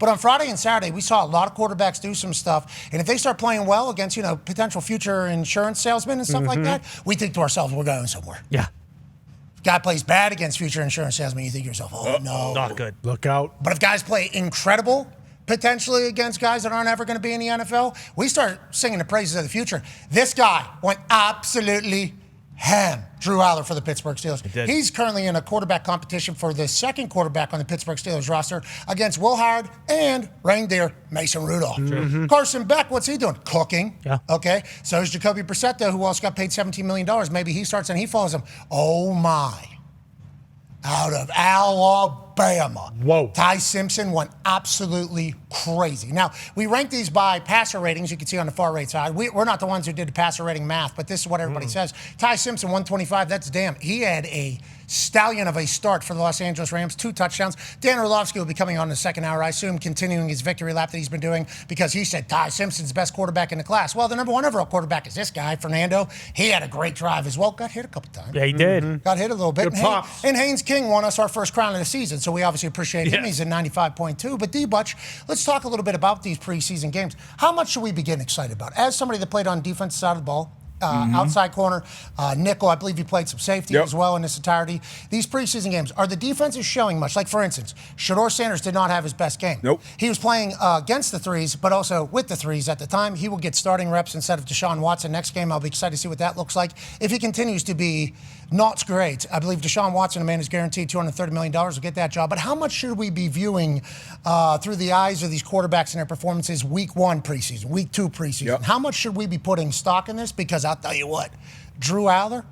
But on Friday and Saturday, we saw a lot of quarterbacks do some stuff. And if they start playing well against, potential future insurance salesmen and stuff like that, we think to ourselves, we're going somewhere. Yeah. If guy plays bad against future insurance salesmen, you think to yourself, oh, no. Not good. Look out. But if guys play incredible, potentially against guys that aren't ever going to be in the NFL, we start singing the praises of the future. This guy went absolutely ham. Drew Aller for the Pittsburgh Steelers. He's currently in a quarterback competition for the second quarterback on the Pittsburgh Steelers roster against Will Howard and reindeer Mason Rudolph. Carson Beck, what's he doing? Cooking. Yeah. Okay. So is Jacoby Brissett, though, who also got paid $17 million. Maybe he starts and he follows him. Oh, my. Out of Alabama. Whoa. Ty Simpson went absolutely crazy. Now, we rank these by passer ratings. You can see on the far right side. We're not the ones who did the passer rating math, but this is what everybody says. Ty Simpson, 125. That's damn. He had a stallion of a start for the Los Angeles Rams, 2 touchdowns. Dan Orlovsky will be coming on in the second hour, I assume, continuing his victory lap that he's been doing because he said Ty Simpson's the best quarterback in the class. Well, the number 1 overall quarterback is this guy, Fernando. He had a great drive as well. Got hit a couple times. Yeah, he did. Got hit a little bit. Good pops. And Haynes King won us our first crown of the season, so we obviously appreciate him. He's at 95.2. But D-Butch, let's talk a little bit about these preseason games. How much should we be getting excited about? As somebody that played on defensive side of the ball, outside corner, nickel, I believe he played some safety as well in this entirety. These preseason games, are the defenses showing much? Like, for instance, Shedeur Sanders did not have his best game. Nope. He was playing against the threes, but also with the threes at the time. He will get starting reps instead of Deshaun Watson next game. I'll be excited to see what that looks like. If he continues to be not great, I believe Deshaun Watson, a man who's guaranteed $230 million, will get that job. But how much should we be viewing through the eyes of these quarterbacks and their performances week 1 preseason, week 2 preseason? Yep. How much should we be putting stock in this? Because I'll tell you what, Drew Aller,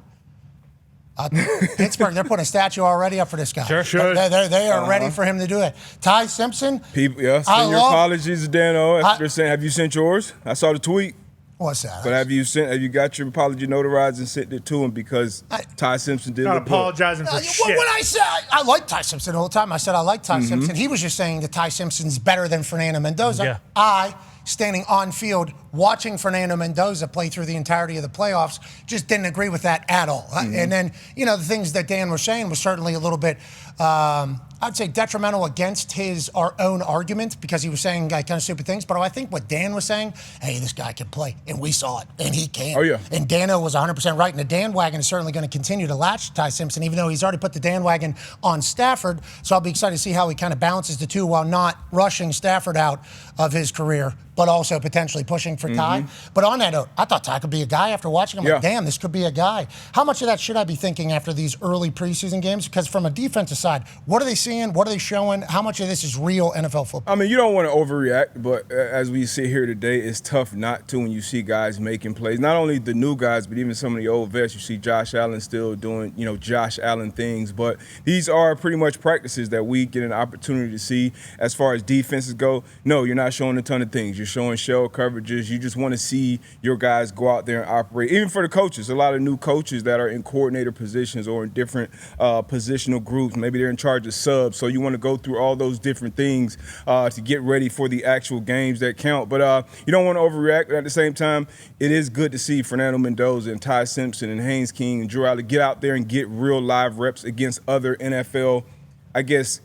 Pittsburgh, they're putting a statue already up for this guy. Sure. They are ready for him to do it. Ty Simpson. People, send your apologies to Dan. Have you sent yours? I saw the tweet. What's that? But have you got your apology notarized and sent it to him because Ty Simpson did Not look good? apologizing for shit. When I said I like Ty Simpson all the time, I said I like Ty Simpson. He was just saying that Ty Simpson's better than Fernando Mendoza. Yeah. I, standing on field, watching Fernando Mendoza play through the entirety of the playoffs, just didn't agree with that at all. And then, the things that Dan was saying was certainly a little bit, I'd say, detrimental against our own argument because he was saying kind of stupid things. But I think what Dan was saying, hey, this guy can play, and we saw it, and he can. Oh, yeah. And Dano was 100% right, and the Dan wagon is certainly going to continue to latch Ty Simpson, even though he's already put the Dan wagon on Stafford. So I'll be excited to see how he kind of balances the two while not rushing Stafford out of his career, but also potentially pushing for Ty. But on that note, I thought Ty could be a guy after watching him. Like, damn, this could be a guy. How much of that should I be thinking after these early preseason games? Because from a defensive side, what are they seeing? What are they showing? How much of this is real NFL football? I mean, you don't want to overreact, but as we sit here today, it's tough not to when you see guys making plays. Not only the new guys, but even some of the old vets. You see Josh Allen still doing, Josh Allen things. But these are pretty much practices that we get an opportunity to see as far as defenses go. No, you're not showing a ton of things. You're showing shell coverages. You just want to see your guys go out there and operate. Even for the coaches, a lot of new coaches that are in coordinator positions or in different positional groups. Maybe they're in charge of subs. So you want to go through all those different things to get ready for the actual games that count. But you don't want to overreact. But at the same time, it is good to see Fernando Mendoza and Ty Simpson and Haynes King and Drew Aller get out there and get real live reps against other NFL,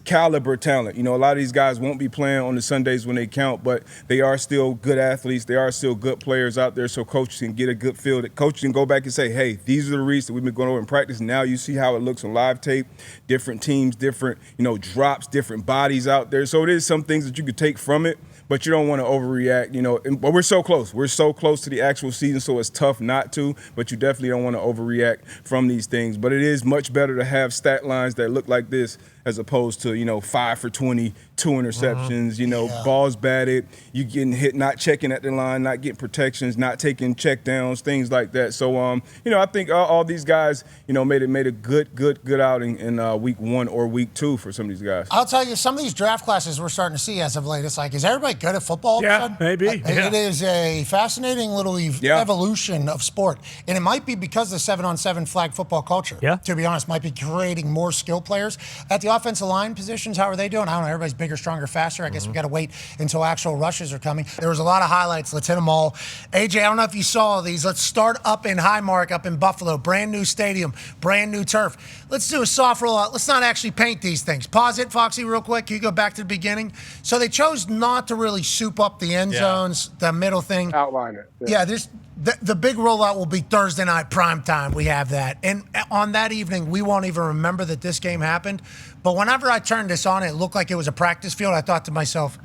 caliber talent. A lot of these guys won't be playing on the Sundays when they count, but they are still good athletes. They are still good players out there, so coaches can get a good feel. That coaches can go back and say, hey, these are the reads that we've been going over in practice. Now you see how it looks on live tape, different teams, different, drops, different bodies out there. So it is some things that you could take from it, but you don't want to overreact, but we're so close. We're so close to the actual season, so it's tough not to, but you definitely don't want to overreact from these things. But it is much better to have stat lines that look like this as opposed to, 5 for 20, 2 interceptions, balls batted, you getting hit, not checking at the line, not getting protections, not taking check downs, things like that. So, I think all these guys, made a good outing in week 1 or week 2 for some of these guys. I'll tell you, some of these draft classes we're starting to see as of late, it's like, is everybody good at football? Yeah, maybe. It is a fascinating little evolution of sport. And it might be because of the 7-on-7 flag football culture. Yeah. To be honest, might be creating more skill players. At the offensive line positions, how are they doing? I don't know. Everybody's bigger, stronger, faster. I guess we got to wait until actual rushes are coming. There was a lot of highlights. Let's hit them all. AJ, I don't know if you saw these. Let's start up in Highmark, up in Buffalo. Brand new stadium, brand new turf. Let's do a soft rollout. Let's not actually paint these things. Pause it, Foxy, real quick. Can you go back to the beginning? So they chose not to really soup up the end zones, the middle thing. Outline it. Yeah, the big rollout will be Thursday night prime time. We have that. And on that evening, we won't even remember that this game happened. But whenever I turned this on, it looked like it was a practice field. I thought to myself,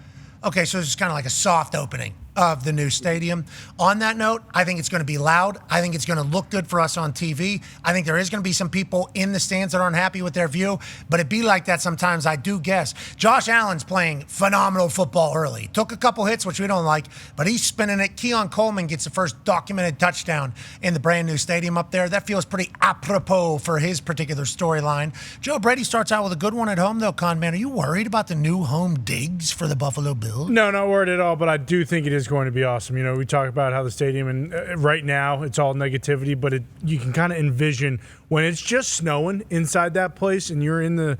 okay, so it's kind of like a soft opening of the new stadium. On that note, I think it's going to be loud. I think it's going to look good for us on TV. I think there is going to be some people in the stands that aren't happy with their view, but it be like that sometimes, I do guess. Josh Allen's playing phenomenal football early. Took a couple hits, which we don't like, but he's spinning it. Keon Coleman gets the first documented touchdown in the brand new stadium up there. That feels pretty apropos for his particular storyline. Joe Brady starts out with a good one at home, though, Con Man. Are you worried about the new home digs for the Buffalo Bills? No, not worried at all, but I do think it is going to be awesome. You know, we talk about how the stadium, and right now it's all negativity, but you can kind of envision when it's just snowing inside that place and you're in the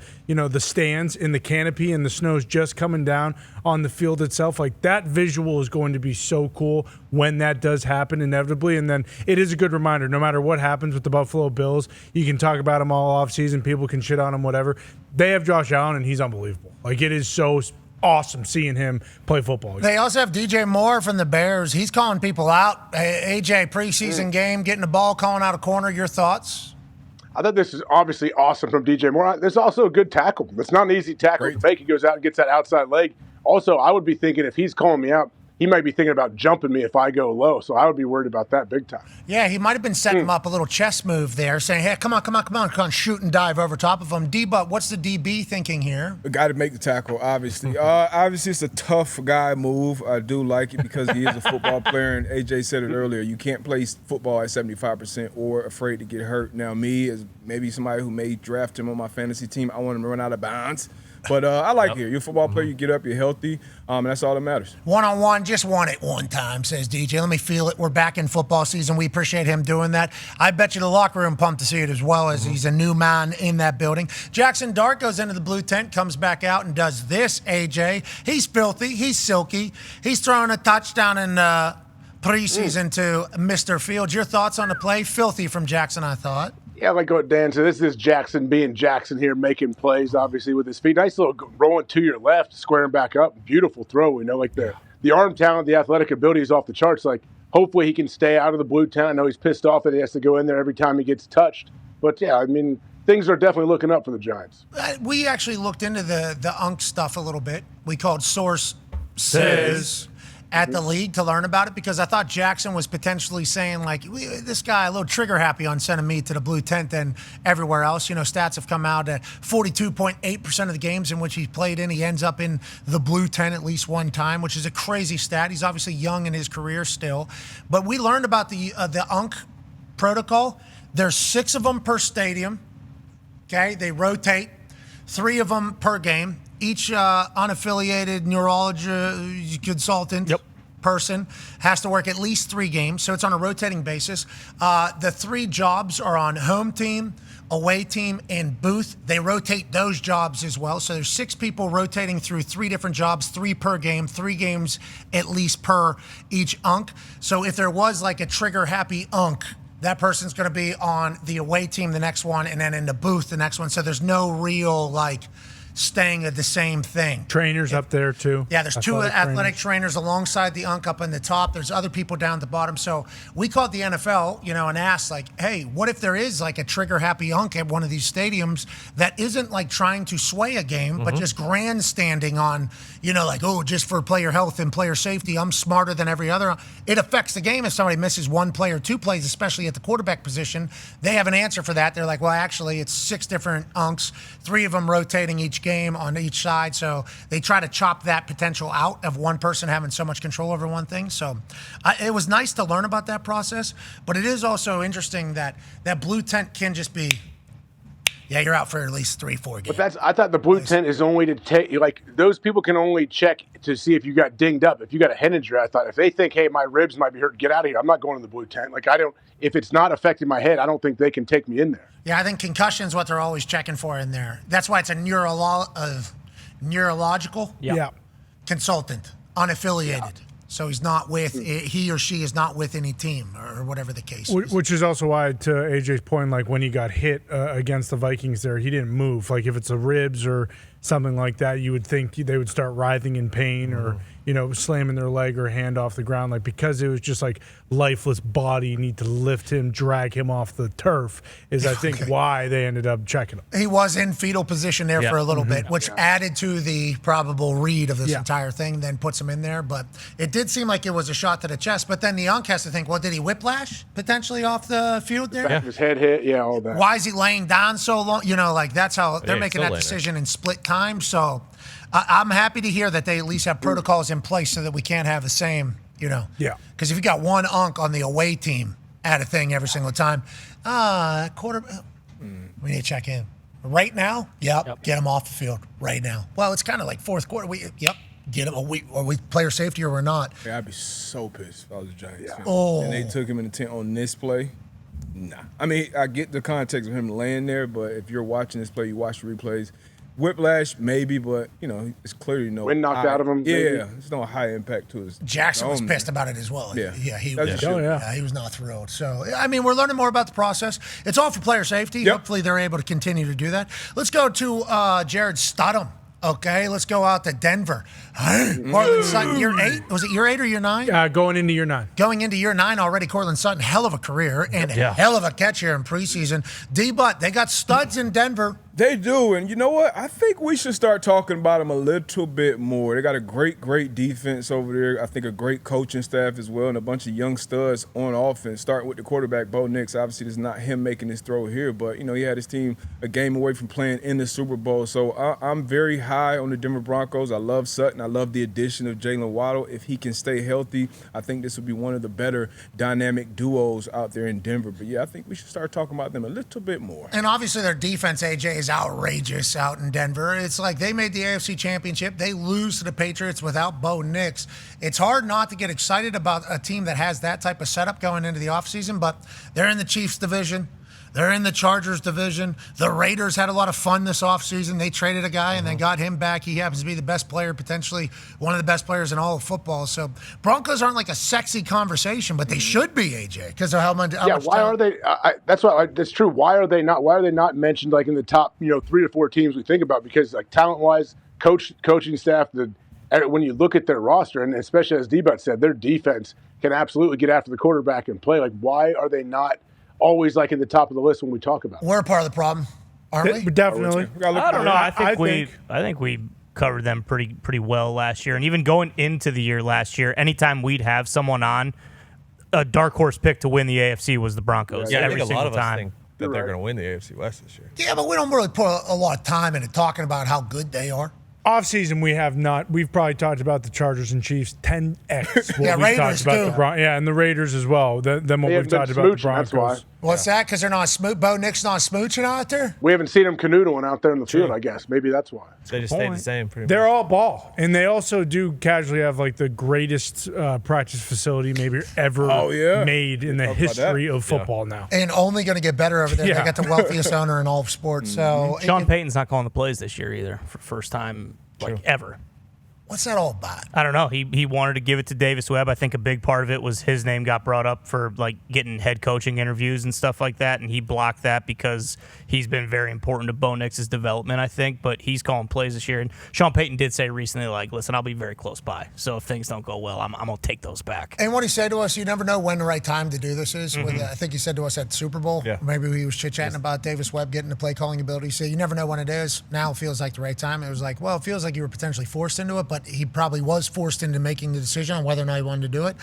stands in the canopy and the snow's just coming down on the field itself. Like, that visual is going to be so cool when that does happen inevitably. And then it is a good reminder, no matter what happens with the Buffalo Bills, you can talk about them all off season. People can shit on them, whatever. They have Josh Allen and he's unbelievable. Like, it is so awesome seeing him play football. They also have DJ Moore from the Bears. He's calling people out. AJ, preseason game, getting the ball, calling out a corner. Your thoughts? I thought this is obviously awesome from DJ Moore. There's also a good tackle. It's not an easy tackle to make. He goes out and gets that outside leg. Also, I would be thinking if he's calling me out, he might be thinking about jumping me if I go low. So I would be worried about that big time. Yeah, he might have been setting him up a little chest move there, saying, hey, come on, shoot and dive over top of him. D-But, what's the DB thinking here? The guy to make the tackle, obviously. Obviously, it's a tough guy move. I do like it because he is a football player, and AJ said it earlier. You can't play football at 75% or afraid to get hurt. Now, me, as maybe somebody who may draft him on my fantasy team, I want him to run out of bounds. But I like it. You're a football player. You get up, you're healthy, and that's all that matters. One-on-one, just won it one time, says DJ. Let me feel it. We're back in football season. We appreciate him doing that. I bet you the locker room pumped to see it as well, as he's a new man in that building. Jackson Dart goes into the blue tent, comes back out and does this, AJ. He's filthy. He's silky. He's throwing a touchdown in preseason to Mr. Fields. Your thoughts on the play? Filthy from Jackson, I thought. Yeah, like what Dan said, this is Jackson being Jackson here, making plays, obviously, with his feet. Nice little rolling to your left, squaring back up. Beautiful throw. We know, like, the arm talent, the athletic ability is off the charts. Like, hopefully he can stay out of the blue tent. I know he's pissed off that he has to go in there every time he gets touched. But, yeah, I mean, things are definitely looking up for the Giants. We actually looked into the Unk stuff a little bit. We called Source Says at the league to learn about it, because I thought Jackson was potentially saying, like, this guy a little trigger happy on sending me to the blue tent than everywhere else. You know, stats have come out at 42.8% of the games in which he's played in, he ends up in the blue tent at least one time, which is a crazy stat. He's obviously young in his career still. But we learned about the Unk protocol. There's 6 of them per stadium. Okay, they rotate, 3 of them per game. Each unaffiliated neurology consultant person has to work at least 3 games, so it's on a rotating basis. The 3 jobs are on home team, away team, and booth. They rotate those jobs as well. So there's 6 people rotating through 3 different jobs, 3 per game, 3 games at least per each Unk. So if there was like a trigger-happy Unk, that person's going to be on the away team the next one, and then in the booth the next one. So there's no real, like, staying at the same thing. Trainers up there too. Yeah, there's 2 athletic trainers alongside the Unk up in the top. There's other people down at the bottom. So we called the NFL, and asked, like, hey, what if there is like a trigger-happy Unk at one of these stadiums that isn't like trying to sway a game, but just grandstanding on, like, oh, just for player health and player safety, I'm smarter than every other. It affects the game if somebody misses 1 play or 2 plays, especially at the quarterback position. They have an answer for that. They're like, well, actually, it's 6 different Unks, 3 of them rotating each game on each side. So they try to chop that potential out of one person having so much control over one thing. So it was nice to learn about that process, but it is also interesting that that blue tent can just be, yeah, you're out for at least 3-4 games. But I thought the blue tent is only to take, like, those people can only check to see if you got dinged up. If you got a head injury, I thought if they think, hey, my ribs might be hurt, get out of here. I'm not going to the blue tent. Like, if it's not affecting my head, I don't think they can take me in there. Yeah, I think concussion is what they're always checking for in there. That's why it's a neurological Yeah. consultant, unaffiliated. So he's not with, he or she is not with any team or whatever the case is. Which is also why, to AJ's point, like when he got hit against the Vikings there, he didn't move. Like if it's the ribs or something like that, you would think they would start writhing in pain or, slamming their leg or hand off the ground. Like because it was just like lifeless body, you need to lift him, drag him off the turf is I think why they ended up checking him. He was in fetal position there for a little bit, which added to the probable read of this entire thing, then puts him in there. But it did seem like it was a shot to the chest. But then the unk has to think, well, did he whiplash potentially off the field there? Back of his head hit, all that. Why is he laying down so long? That's how they're making that decision in split time. So I'm happy to hear that they at least have protocols in place so that we can't have the same, Yeah. Because if you got one unk on the away team at a thing every single time, we need to check in. Right now, get him off the field right now. Well, it's kind of like fourth quarter. Get him. Are we player safety or we're not? Yeah, I'd be so pissed if I was a Giants fan. Oh. And they took him in the tent on this play. Nah. I mean, I get the context of him laying there, but if you're watching this play, you watch the replays. Whiplash, maybe, but, it's clearly no wind knocked out of him. Yeah, maybe. there's no high impact to his. Jackson was pissed about it as well. Yeah. He That's was. He was not thrilled. So, I mean, we're learning more about the process. It's all for player safety. Yep. Hopefully they're able to continue to do that. Let's go to Jared Studham. Okay, let's go out to Denver. Cortland Sutton, year 8? Was it year 8 or year 9? Going into year 9. Going into year 9 already, Cortland Sutton, hell of a career and a hell of a catch here in preseason. D-Butt, they got studs in Denver. They do, and you know what? I think we should start talking about them a little bit more. They got a great defense over there. I think a great coaching staff as well, and a bunch of young studs on offense. Starting with the quarterback, Bo Nix. Obviously, it's not him making this throw here, but he had his team a game away from playing in the Super Bowl. So I'm very high on the Denver Broncos. I love Sutton. I love the addition of Jalen Waddle. If he can stay healthy, I think this will be one of the better dynamic duos out there in Denver. But yeah, I think we should start talking about them a little bit more. And obviously their defense, AJ, is outrageous out in Denver. It's like they made the AFC Championship. They lose to the Patriots without Bo Nix. It's hard not to get excited about a team that has that type of setup going into the offseason, but they're in the Chiefs division. They're in the Chargers division. The Raiders had a lot of fun this offseason. They traded a guy and then got him back. He happens to be the best player, potentially one of the best players in all of football. So Broncos aren't like a sexy conversation, but they should be, AJ, because of how much. Why are they? That's true. Why are they not? Why are they not mentioned like in the top 3 to 4 teams we think about? Because like talent-wise, coaching staff, when you look at their roster, and especially as D-Butt said, their defense can absolutely get after the quarterback and play. Like, why are they not always like in the top of the list when we talk about it? We're a part of the problem, aren't we? Definitely. I don't know. I think we covered them pretty well last year, and even going into the year last year, anytime we'd have someone on, a dark horse pick to win the AFC was the Broncos. Yeah, I every think a lot of time. us think that they're going to win the AFC West this year. Yeah, but we don't really put a lot of time into talking about how good they are. Offseason, we have not. We've probably talked about the Chargers and Chiefs 10x. Yeah, we've Raiders talked about too. and the Raiders as well. Then what we've talked about the Broncos. That's why. What's that? Because they're not Bo Nix not smooching out there? We haven't seen them canoodling out there in the field, I guess. Maybe that's why. They just stayed the same pretty much. They're all ball, and they also do casually have like the greatest practice facility maybe ever made in the history of football now. And only going to get better over there. They got the wealthiest owner in all of sports. So Sean Payton's not calling the plays this year either for first time ever. What's that all about? I don't know. He wanted to give it to Davis Webb. I think a big part of it was his name got brought up for like getting head coaching interviews and stuff like that, and he blocked that because he's been very important to Bo Nix's development, I think. But he's calling plays this year, and Sean Payton did say recently, like, listen, I'll be very close by. So if things don't go well, I'm gonna take those back. And what he said to us, you never know when the right time to do this is. I think he said to us at Super Bowl. Yeah. Maybe he was chit-chatting about Davis Webb getting the play calling ability. He said, you never know when it is. Now it feels like the right time. It was like, well, it feels like you were potentially forced into it, but he probably was forced into making the decision on whether or not he wanted to do it.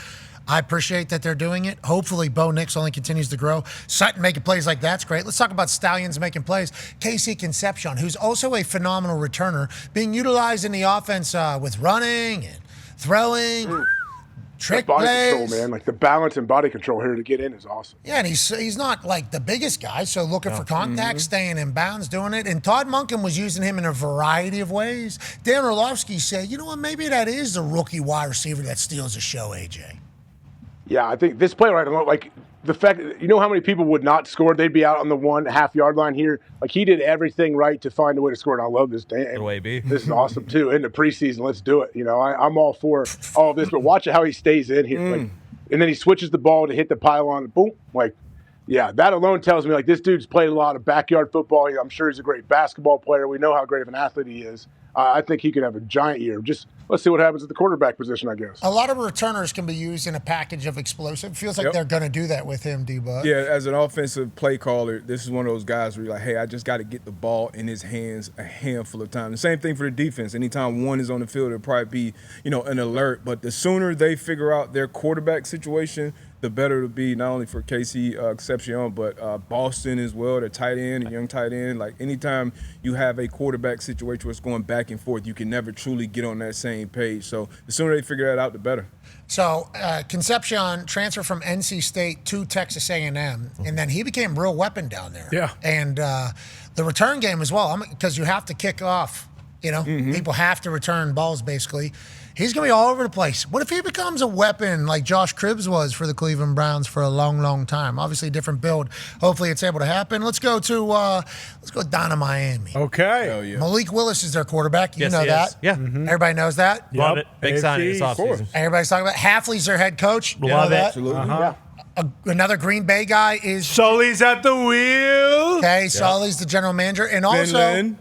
I appreciate that they're doing it. Hopefully, Bo Nix only continues to grow. Sutton making plays like that's great. Let's talk about Stallions making plays. Casey Concepcion, who's also a phenomenal returner, being utilized in the offense with running and throwing, trick body plays. control, man. Like the balance and body control here to get in is awesome. Yeah, and he's not like the biggest guy, so looking for contact, staying in bounds, doing it. And Todd Monken was using him in a variety of ways. Dan Orlovsky said, you know what, maybe that is the rookie wide receiver that steals the show, AJ. Yeah, I think this play right now, like the fact that, you know how many people would not score? They'd be out on the 1.5 yard line here. Like, he did everything right to find a way to score, and I love this. Good way, B. This is awesome, too. In the preseason, let's do it. You know, I'm all for all of this, but watch how he stays in here. Like, and then he switches the ball to hit the pylon. Boom. Like, yeah, that alone tells me, like, this dude's played a lot of backyard football. I'm sure he's a great basketball player. We know how great of an athlete he is. I think he could have a giant year. Just let's see what happens at the quarterback position, I guess. A lot of returners can be used in a package of explosive. Feels like they're going to do that with him, D-Bud. Yeah, as an offensive play caller, this is one of those guys where you're like, hey, I just got to get the ball in his hands a handful of times. The same thing for the defense. Anytime one is on the field, it'll probably be, an alert. But the sooner they figure out their quarterback situation, the better it'll be, not only for KC Concepcion, but Boston as well, the tight end, a young tight end. Like, anytime you have a quarterback situation where it's going back and forth, you can never truly get on that same page. So the sooner they figure that out, the better. So Concepcion transferred from NC State to Texas A&M, and then he became a real weapon down there. Yeah. And the return game as well, because you have to kick off. People have to return balls, basically. He's going to be all over the place. What if he becomes a weapon like Josh Cribbs was for the Cleveland Browns for a long, long time? Obviously, a different build. Hopefully, it's able to happen. Let's go down to Miami. Okay. Hell yeah. Malik Willis is their quarterback. You Yes, know he that. is. Yeah. Everybody knows that. Love it. Big AFC, signing this of course. offseason. Everybody's talking about Hafley's their head coach. You Love know it. that? Absolutely. Yeah. Another Green Bay guy is Sully's at the wheel. okay. Sully's the general manager, and also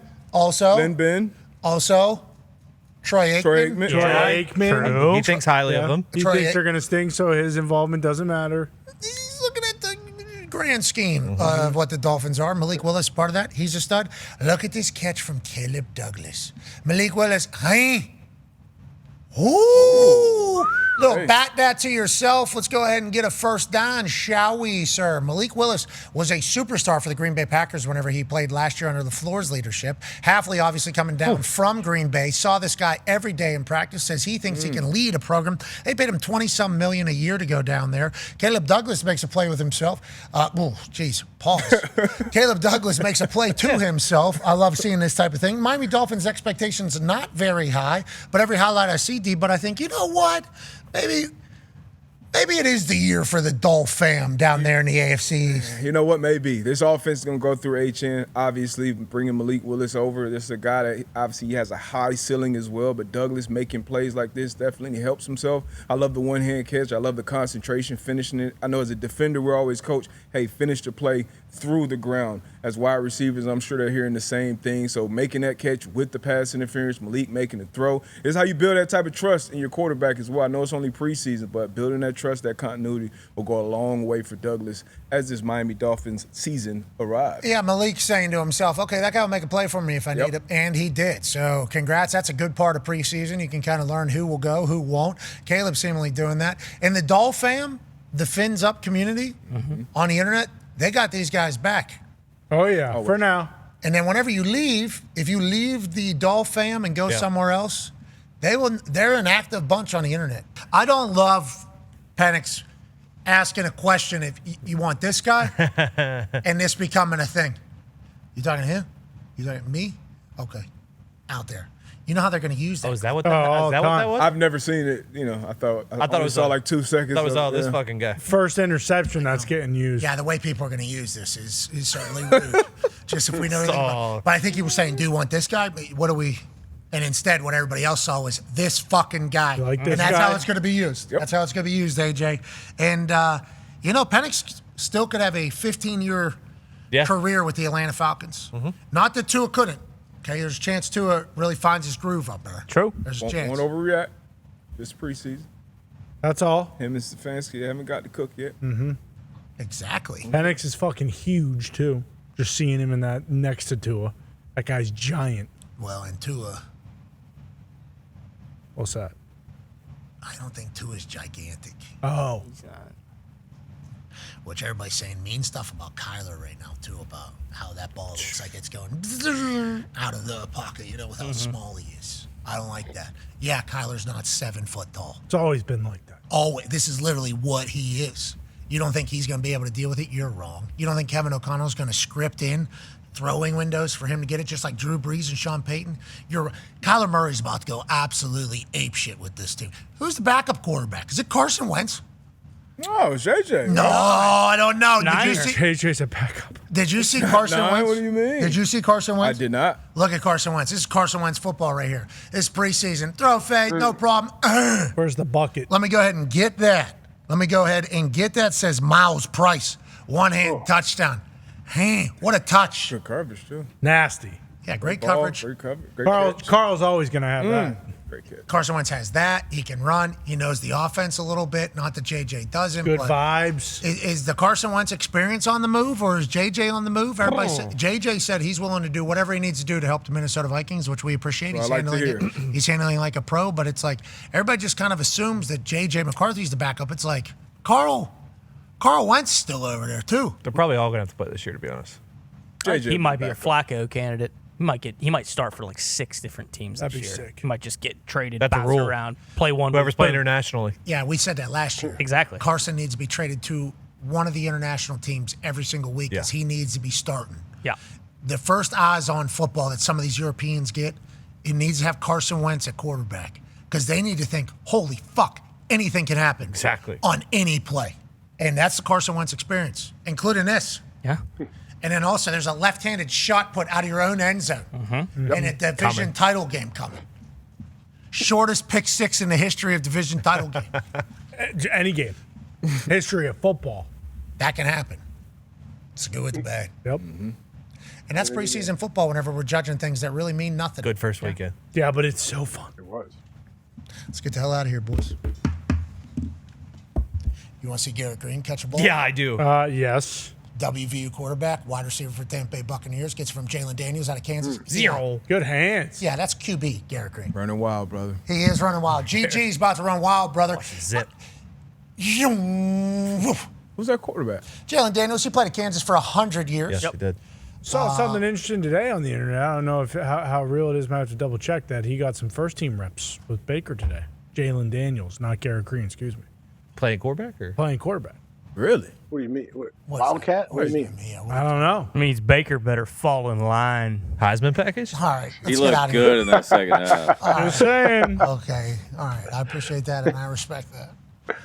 Ben. Troy Aikman. Troy Aikman. Troy Aikman. True. He thinks highly of them. He Troy thinks they're going to stink, so his involvement doesn't matter. He's looking at the grand scheme of what the Dolphins are. Malik Willis, part of that. He's a stud. Look at this catch from Caleb Douglas. Malik Willis, hey. Ooh. Look, bat that to yourself. Let's go ahead and get a first down, shall we, sir? Malik Willis was a superstar for the Green Bay Packers whenever he played last year under the Floors leadership. Hafley, obviously coming down from Green Bay, saw this guy every day in practice, says he thinks he can lead a program. They paid him $20-some million a year to go down there. Caleb Douglas makes a play with himself. Pause. Caleb Douglas makes a play to himself. I love seeing this type of thing. Miami Dolphins' expectations are not very high, but every highlight I see, D, but I think, you know what? Maybe it is the year for the Dolph fam down there in the AFC. You know what? Maybe. This offense is going to go through HN. Obviously, bringing Malik Willis over. This is a guy that obviously he has a high ceiling as well, but Douglas making plays like this definitely helps himself. I love the one-hand catch. I love the concentration, finishing it. I know as a defender, we're always coach, hey, finish the play through the ground. As wide receivers, I'm sure they're hearing the same thing. So making that catch with the pass interference, Malik making the throw, is how you build that type of trust in your quarterback as well. I know it's only preseason, but building that trust, that continuity will go a long way for Douglas as this Miami Dolphins season arrives. Yeah, Malik's saying to himself, okay, that guy will make a play for me if I need him. And he did. So congrats. That's a good part of preseason. You can kind of learn who will go, who won't. Caleb seemingly doing that. And the Dolph fam, the Fins Up community on the internet, they got these guys back. Oh, yeah, for now. And then whenever you leave, if you leave the Dolph fam and go somewhere else, they're an active bunch on the internet. I don't love Penix asking a question if you want this guy and this becoming a thing. You talking to him? You talking to me? Okay. Out there. You know how they're going to use that. Oh, is that what that was? I've never seen it. I thought it was saw like 2 seconds. That was all this fucking guy. First interception that's getting used. Yeah, the way people are going to use this is certainly rude. Just if we know anything about. But I think he was saying, do you want this guy? What do we? And instead, what everybody else saw was this fucking guy. Like this and that's guy? how it's going to be used. Yep. That's how it's going to be used, AJ. And, Penix still could have a 15-year career with the Atlanta Falcons. Not that Tua couldn't. Okay, there's a chance Tua really finds his groove up there. True. There's a chance. Won't overreact. This preseason. That's all. Him and Stefanski haven't got to cook yet. Exactly. Penix is fucking huge, too. Just seeing him in that next to Tua. That guy's giant. Well, and Tua, What's that? I don't think Tua's gigantic. Oh. Which everybody's saying mean stuff about Kyler right now, too, about how that ball looks like it's going out of the pocket, with how small he is. I don't like that. Yeah, Kyler's not 7 foot tall. It's always been like that. Always. This is literally what he is. You don't think he's going to be able to deal with it? You're wrong. You don't think Kevin O'Connell's going to script in throwing windows for him to get it, just like Drew Brees and Sean Payton? Kyler Murray's about to go absolutely apeshit with this team. Who's the backup quarterback? Is it Carson Wentz? Oh, it's JJ. No, I don't know. Niners. JJ's a backup. Did you see Carson Nine? Wentz? What do you mean? Did you see Carson I Wentz? did not. Look at Carson Wentz. This is Carson Wentz football right here. This is preseason. Throw fade, no problem. Where's the bucket? Let me go ahead and get that. Says Miles Price. One-hand touchdown. Hey, what a touch. Good coverage, too. Nasty. Yeah, great Ball, coverage. Great coverage. Great catch. Carl's always going to have that. Great catch. Carson Wentz has that. He can run. He knows the offense a little bit. Not that JJ doesn't. Good but vibes. Is the Carson Wentz experience on the move, or is JJ on the move? Everybody JJ said he's willing to do whatever he needs to do to help the Minnesota Vikings, which we appreciate. He's Well, I like to handling hear. it. He's handling like a pro, but it's like everybody just kind of assumes that JJ McCarthy's the backup. It's like Carl Wentz still over there too. They're probably all going to have to play this year, to be honest. JJ He might be a back up. Flacco candidate. He might start for like 6 different teams That'd this be year. sick. He might just get traded, That's a bounce rule. around, play one. Whoever's play playing internationally. Yeah, we said that last year. Exactly. Carson needs to be traded to one of the international teams every single week because Yeah. he needs to be starting. Yeah. The first eyes on football that some of these Europeans get, it needs to have Carson Wentz at quarterback because they need to think, holy fuck, anything can happen. Exactly. On any play. And that's the Carson Wentz experience, including this. Yeah. And then also there's a left-handed shot put out of your own end zone in a division title game coming. Shortest pick six in the history of division title game. Any game. History of football. That can happen. It's good with the bad. Yep. And that's preseason football whenever we're judging things that really mean nothing. Good first weekend. Yeah, but it's so fun. It was. Let's get the hell out of here, boys. You want to see Garrett Green catch a ball? Yeah, I do. Yes. WVU quarterback, wide receiver for Tampa Bay Buccaneers, gets it from Jalen Daniels out of Kansas. Zero. Good hands. Yeah, that's QB, Garrett Green. Running wild, brother. He is running wild. GG's about to run wild, brother. Zip. Woof. Who's that quarterback? Jalen Daniels, he played at Kansas for 100 years. Yes, he did. Saw something interesting today on the internet. I don't know if how real it is. Might have to double check that. He got some first team reps with Baker today. Jalen Daniels, not Garrett Green, excuse me. Playing quarterback or? Playing quarterback. Really? What do you mean? What, What's Wildcat? What do you mean? Yeah, I don't know. Means Baker better fall in line. Heisman package? all right, He let's get out looked of good here. in that second half. Just saying. Okay, all right. I appreciate that, and I respect that.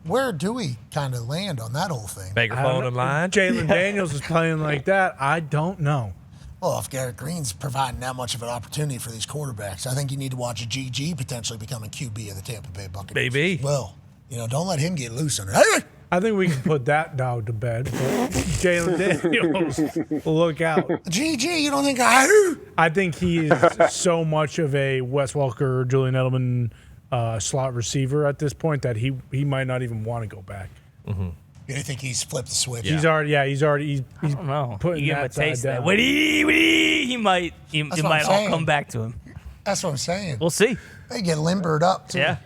Where do we kind of land on that whole thing? Baker falling in line? Jalen Daniels is playing like that. I don't know. Well, if Garrett Green's providing that much of an opportunity for these quarterbacks, I think you need to watch a GG potentially becoming QB of the Tampa Bay Buccaneers. Maybe. Well, don't let him get loose on it. Hey! I think we can put that dog to bed. But Jalen Daniels, look out. GG, you don't think I think he is so much of a Wes Welker, Julian Edelman slot receiver at this point that he might not even want to go back. You think he's flipped the switch? He's already I don't know. putting You give him a that side taste of that. down. He might. It what might I'm all saying. come back to him. That's what I'm saying. We'll see. They get limbered up, too. Yeah.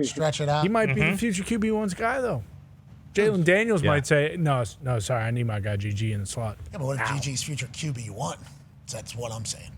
Stretch it out. He might be the future QB1's guy, though. Jalen Daniels might say, no, sorry, I need my guy GG in the slot. Yeah, but what if GG's future QB1? That's what I'm saying.